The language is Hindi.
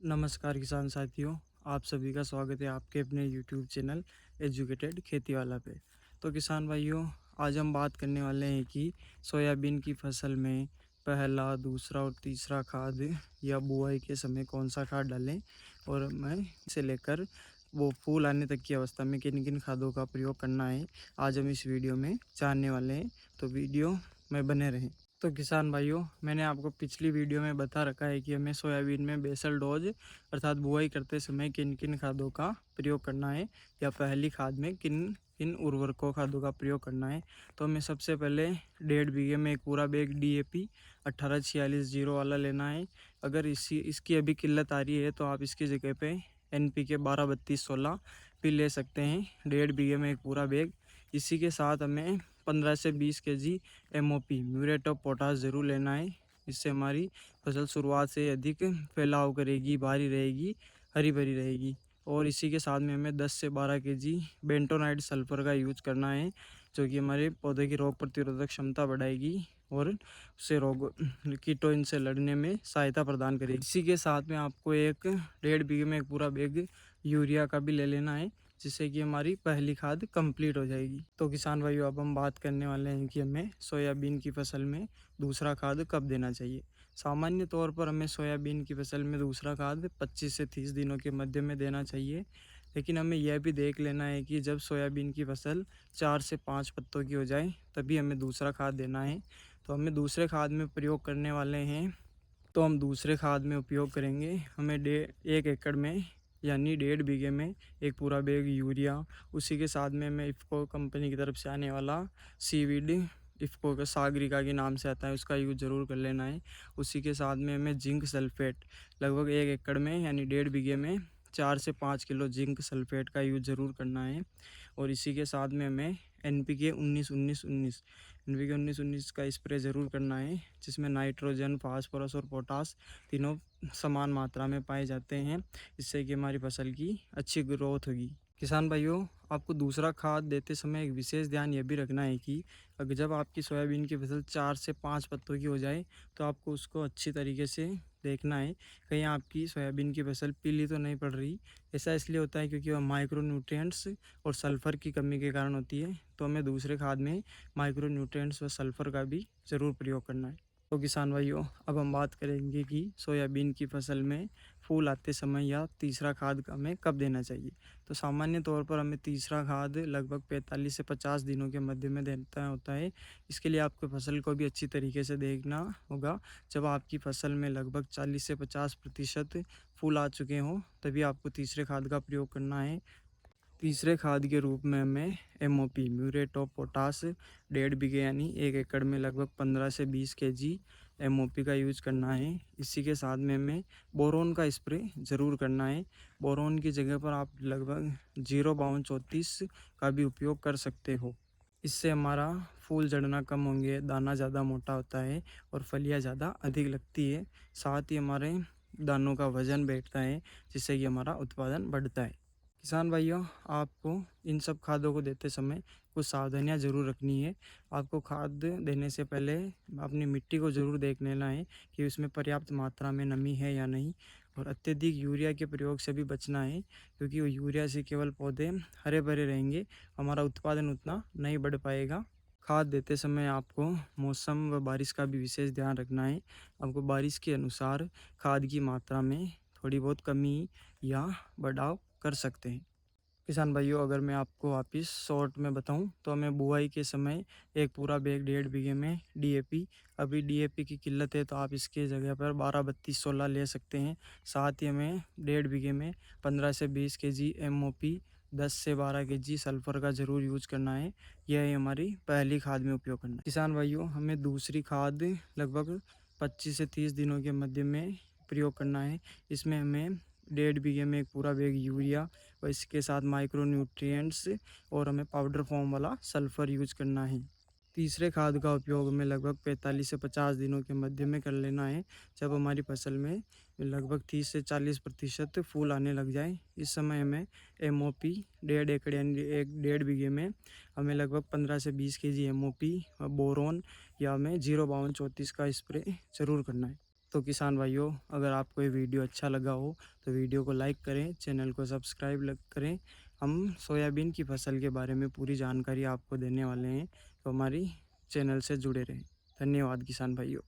नमस्कार किसान साथियों, आप सभी का स्वागत है आपके अपने यूट्यूब चैनल एजुकेटेड खेती वाला पे। तो किसान भाइयों, आज हम बात करने वाले हैं कि सोयाबीन की फसल में पहला, दूसरा और तीसरा खाद या बुआई के समय कौन सा खाद डालें और मैं से लेकर वो फूल आने तक की अवस्था में किन किन खादों का प्रयोग करना है, आज हम इस वीडियो में जानने वाले हैं। तो वीडियो में बने रहें। तो किसान भाइयों, मैंने आपको पिछली वीडियो में बता रखा है कि हमें सोयाबीन में बेसल डोज अर्थात बुआई करते समय किन किन खादों का प्रयोग करना है या पहली खाद में किन किन उर्वरकों खादों का प्रयोग करना है। तो हमें सबसे पहले 1.5 बीघे में एक पूरा बैग DAP 1846 वाला लेना है। अगर इसकी अभी किल्लत आ रही है तो आप इसकी जगह पे NPK 12-32-16 भी ले सकते हैं। 1.5 बीघे में एक पूरा बैग। इसी के साथ हमें 15 से 20 kg MOP muriate of potash ज़रूर लेना है। इससे हमारी फसल शुरुआत से अधिक फैलाव करेगी, भारी रहेगी, हरी भरी रहेगी। और इसी के साथ में हमें 10 से 12 kg बेंटोनाइट सल्फर का यूज करना है, जो कि हमारे पौधे की रोग प्रतिरोधक क्षमता बढ़ाएगी और उससे रोग कीटों इनसे लड़ने में सहायता प्रदान करेगी। इसी के साथ में आपको एक 1.5 बीघे में एक पूरा बैग यूरिया का भी ले लेना है, जिससे कि हमारी पहली खाद कंप्लीट हो जाएगी। तो किसान भाइयों, अब हम बात करने वाले हैं कि हमें सोयाबीन की फसल में दूसरा खाद कब देना चाहिए। सामान्य तौर पर हमें सोयाबीन की फसल में दूसरा खाद 25 से 30 दिनों के मध्य में देना चाहिए। लेकिन हमें यह भी देख लेना है कि जब सोयाबीन की फसल 4 से 5 पत्तों की हो जाए तभी हमें दूसरा खाद देना है। तो हमें दूसरे खाद में प्रयोग करने वाले हैं, तो हम दूसरे खाद में उपयोग करेंगे। हमें 1 एकड़ में यानी 1.5 बीघे में एक पूरा बैग यूरिया, उसी के साथ में हमें इफ़को कंपनी की तरफ से आने वाला सीवीड, इफ़को का सागरिका के नाम से आता है, उसका यूज़ ज़रूर कर लेना है। उसी के साथ में हमें जिंक सल्फेट लगभग 1 एकड़ में यानी 1.5 बीघे में 4 से 5 किलो जिंक सल्फेट का यूज़ ज़रूर करना है। और इसी के साथ में हमें NPK 19-19-19 NPK 19-19 का स्प्रे ज़रूर करना है, जिसमें नाइट्रोजन, फास्फोरस और पोटास तीनों समान मात्रा में पाए जाते हैं। इससे कि हमारी फसल की अच्छी ग्रोथ होगी। किसान भाइयों, आपको दूसरा खाद देते समय एक विशेष ध्यान यह भी रखना है कि अगर जब आपकी सोयाबीन की फसल 4 से 5 पत्तों की हो जाए तो आपको उसको अच्छी तरीके से देखना है, कहीं आपकी सोयाबीन की फसल पीली तो नहीं पड़ रही। ऐसा इसलिए होता है क्योंकि वह माइक्रो न्यूट्रिएंट्स और सल्फ़र की कमी के कारण होती है। तो हमें दूसरे खाद में माइक्रो न्यूट्रिएंट्स व सल्फ़र का भी ज़रूर प्रयोग करना है। तो किसान भाइयों, अब हम बात करेंगे कि सोयाबीन की फसल में फूल आते समय या तीसरा खाद हमें कब देना चाहिए। तो सामान्य तौर पर हमें तीसरा खाद लगभग 45 से 50 दिनों के मध्य में देना होता है। इसके लिए आपको फसल को भी अच्छी तरीके से देखना होगा। जब आपकी फसल में लगभग 40 से 50% फूल आ चुके हों तभी आपको तीसरे खाद का प्रयोग करना है। तीसरे खाद के रूप में हमें MOP म्यूरेट ऑफ पोटास 1.5 बीघे यानी 1 एकड़ में लगभग 15 से 20 kg MOP का यूज करना है। इसी के साथ में हमें बोरोन का स्प्रे ज़रूर करना है। बोरोन की जगह पर आप लगभग 05234 का भी उपयोग कर सकते हो। इससे हमारा फूल झड़ना कम होंगे, दाना ज़्यादा मोटा होता है और फलियाँ ज़्यादा अधिक लगती है। साथ ही हमारे दानों का वजन बैठता है, जिससे कि हमारा उत्पादन बढ़ता है। किसान भाइयों, आपको इन सब खादों को देते समय कुछ सावधानियां ज़रूर रखनी है। आपको खाद देने से पहले अपनी मिट्टी को ज़रूर देख लेना है कि उसमें पर्याप्त मात्रा में नमी है या नहीं। और अत्यधिक यूरिया के प्रयोग से भी बचना है, क्योंकि वो यूरिया से केवल पौधे हरे भरे रहेंगे, हमारा उत्पादन उतना नहीं बढ़ पाएगा। खाद देते समय आपको मौसम व बारिश का भी विशेष ध्यान रखना है। आपको बारिश के अनुसार खाद की मात्रा में थोड़ी बहुत कमी या बढ़ाव कर सकते हैं। किसान भाइयों, अगर मैं आपको वापस शॉर्ट में बताऊं तो हमें बुआई के समय एक पूरा बैग 1.5 बीघे में DAP, अभी DAP की किल्लत है तो आप इसके जगह पर 12-32-16 ले सकते हैं। साथ ही हमें 1.5 बीघे में 15 से 20 kg MOP, 10 से 12 kg सल्फ़र का ज़रूर यूज करना है। यह है हमारी पहली खाद में उपयोग करना है। किसान भाइयों, हमें दूसरी खाद लगभग 25 से 30 दिनों के मध्य में प्रयोग करना है। इसमें हमें 1.5 बीघे में एक पूरा बैग यूरिया और इसके साथ माइक्रो न्यूट्रिएंट्स और हमें पाउडर फॉर्म वाला सल्फ़र यूज करना है। तीसरे खाद का उपयोग हमें लगभग 45 से 50 दिनों के मध्य में कर लेना है, जब हमारी फसल में लगभग 30 से 40% फूल आने लग जाए। इस समय हमें MOP 1.5 एकड़ यानी 1.5 बीघे में हमें लगभग 15 से 20 kg MOP बोरोन या हमें 05234 का स्प्रे ज़रूर करना है। तो किसान भाइयों, अगर आपको ये वीडियो अच्छा लगा हो तो वीडियो को लाइक करें, चैनल को सब्सक्राइब करें। हम सोयाबीन की फसल के बारे में पूरी जानकारी आपको देने वाले हैं, तो हमारी चैनल से जुड़े रहें। धन्यवाद किसान भाइयों।